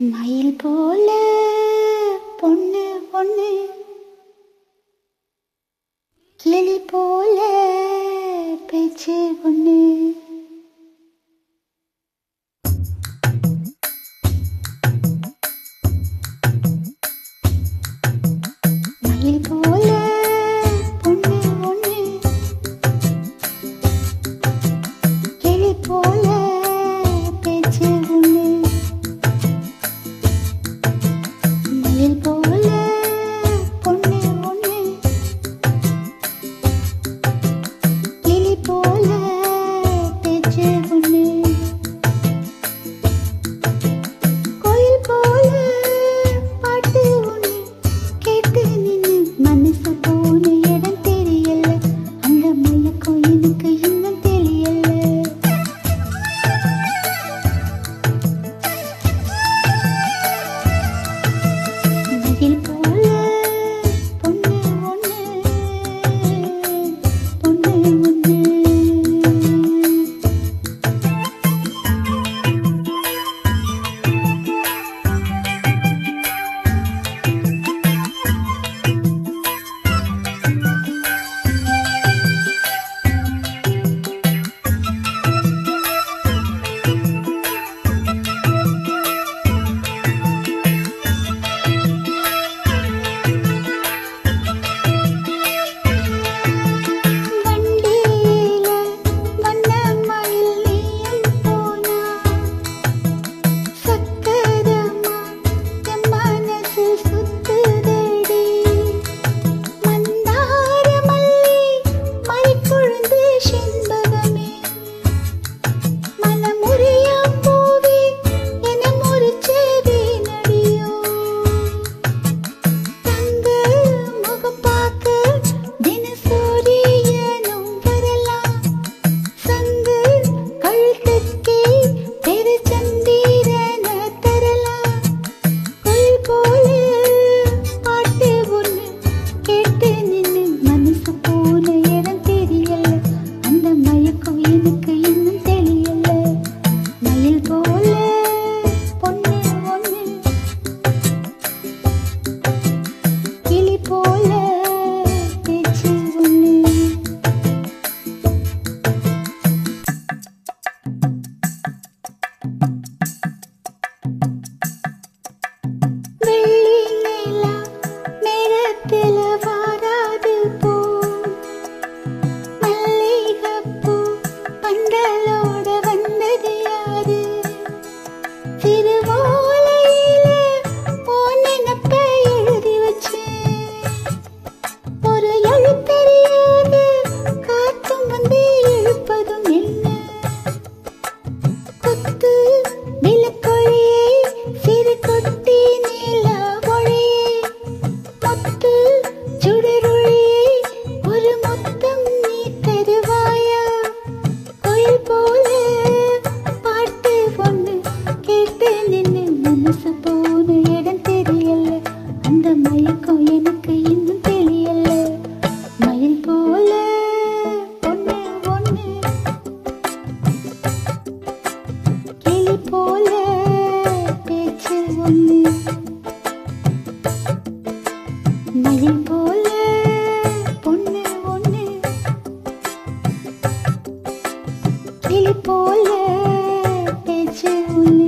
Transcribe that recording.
மயில் போல பொண்ணு பொண்ணு, கிளி போல பேச்சு பொண்ணு. மயில் போல பொண்ணு பொண்ணு, கிளி போல பேச்சு பொண்ணு. மயில் போல பொண்ணு பொண்ணு, கிளி போல பேச்சு பொண்ணு. கோயில் போல பாட்டு ஒண்ணு கேட்டு நின்னு மனசு போன இடம் தெரியல, அந்த மயக்கம் எனக்கு இன்னும் தெரியல. மயில் போல பொண்ணு ஒண்ணு, பொண்ணு ஒண்ணு. வண்டியில வண்ண மயில் நீயும் போனா, சக்கரமா என் மனசு சுத்துதடி. மந்தார மல்லி மறிக்குழுந்து செண்பகமே, மனமுறியா பூவே என முறிச்சது நடியோ. தங்க முகம் பார்க்க தினசூரியனும் வரலாம், சங்கு கழுத்துக்கே பெரு சந்திரன தரலாம். கோயில் போல பாட்டு ஒண்ணு கேட்டு நின்னு மனசு போன இடம் தெரியல, அந்த மயக்கம் எனக்கு இன்னும் தெரியல. மயில் போல பொண்ணு ஒண்ணு, கிளி போல பேச்சு ஒண்ணு. வெள்ளி நிலா மேகத்தில வாராது போ, மல்லிகைப்பூ பந்தலோட வந்தது யாரு? திருவோலையில உன் நினைப்ப எழுதி வச்சேன், ஒரு எழுத்தறியாத காத்தும் வந்து இழுப்பதும் என்ன? கொத்து விளக்கொழியே சிறு கொட்டி நிலா ஒழியே, முத்து சுடரொழியே ஒரு முத்தம் நீ தருவாயா? கோயில் போல பாட்டு ஒண்ணு கேட்டு நின்னு மனசு போன இடம் தெரியல, அந்த மயக்கம் எனக்கு இன்னும் தெரியல. மயில் போல பொண்ணு ஒண்ணு, கிளி போல பேச்சு ஒண்ணு. மயில் போல பொண்ணு ஒண்ணு, கிளி போல பேச்சு ஒண்ணு.